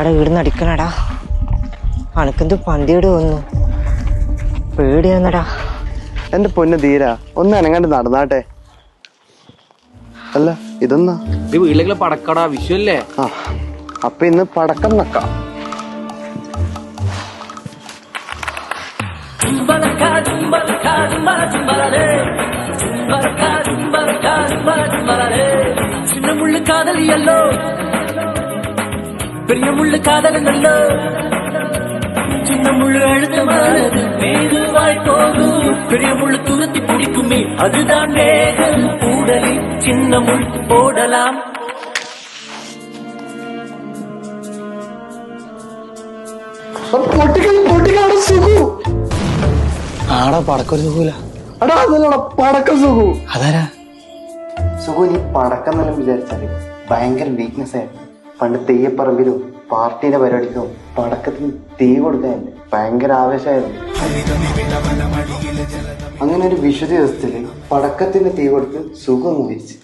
അവിടെ വീടുന്ന് അടിക്കണടാ. അനക്കെന്ത് പന്തിയോട് വന്നു, പേടിയാന്നടാ. എന്റെ പൊന്ന് ധീര, ഒന്ന് അനങ്ങാണ്ട് നടന്നാട്ടെ. അല്ല ഇതൊന്നാ വീട്ടിലേക്കുള്ള പടക്കടാ, വിഷുവല്ലേ? ആ അപ്പൊ ഇന്ന് പടക്കം നക്കാം. சின்ன முள்ளு காதல் எல்லோ, பெரிய முள்ளு காதலங்களோ. சின்ன முள்ளு அழுத்தமானது மெதுவாய் போகும், பெரிய முள்ளு துரத்தி பிடிக்குமே அதுதான் வேகம். கூடலில் சின்ன முள் போடலாம். ആടാ പടക്കൊരു സുഖമില്ല. അടാ അതല്ലടാ പടക്കം സുഖു. അതാരാ സുഖു? നീ പടക്കം എന്നെല്ലാം വിചാരിച്ചാല് ഭയങ്കര വീക്ക്നെസ് ആയിരുന്നു. പണ്ട് തെയ്യപ്പറമ്പിലും പാർട്ടിയുടെ പരിപാടിക്കും പടക്കത്തിന് തീ കൊടുക്കാനില്ല, ഭയങ്കര ആവേശമായിരുന്നു. അങ്ങനെ ഒരു വിഷു ദിവസത്തില് പടക്കത്തിന് തീ കൊടുത്ത് സുഖം മരിച്ചു.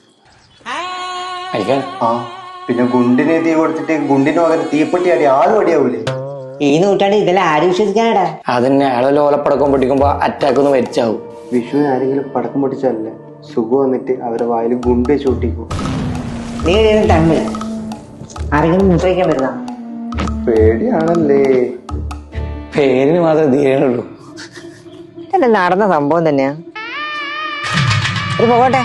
ആ പിന്നെ ഗുണ്ടിന് തീ കൊടുത്തിട്ട് ഗുണ്ടിന് പകരം തീപ്പെട്ടി അടി ആളും അടിയാവൂലേ? ഈ നൂറ്റാണ്ട് ഇതെല്ലാം ആര് വിശ്വസിക്കാനടാ? അതന്നെ, അയാളെ ഓലപ്പടക്കം പൊട്ടിക്കുമ്പോ അറ്റാക്ക് ഒന്ന് മരിച്ചാവും. വിഷുവിന് ആരെങ്കിലും പടക്കം പൊട്ടിച്ചാലല്ലേ സുഖം വന്നിട്ട് അവരുടെ വായിൽ ഗുണ്ട് ചൂട്ടിക്കും. നീ തമ്മിൽ ആരെങ്കിലും മുദ്രയ്ക്കാൻ വരുന്ന പേടിയാണല്ലേ? പേരിന് മാത്രമേ ധീരനുള്ളൂ. ഇതന്നെ നടന്ന സംഭവം തന്നെയാ. ഒരു പോകട്ടെ.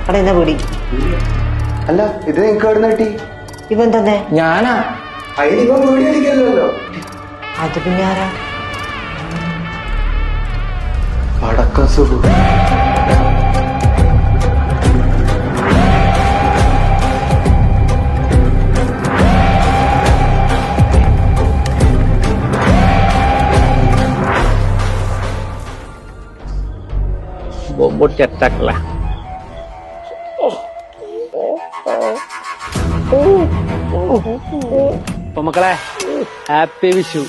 അവിടെ എന്നാ പേടി? അല്ല ഇത് നിനക്ക് എവിടെ കിട്ടി? ഇവൻ തന്നെ. ഞാനാ? അതിനിപ്പോ പേടി അടിക്കല്ലോ. അത് പിന്നെ ആരാ? പടക്കം സുഖം. ബോംബൊട്ടി അറ്റാക്കല്ല. അപ്പൊ മക്കളെ, ഹാപ്പി വിഷു.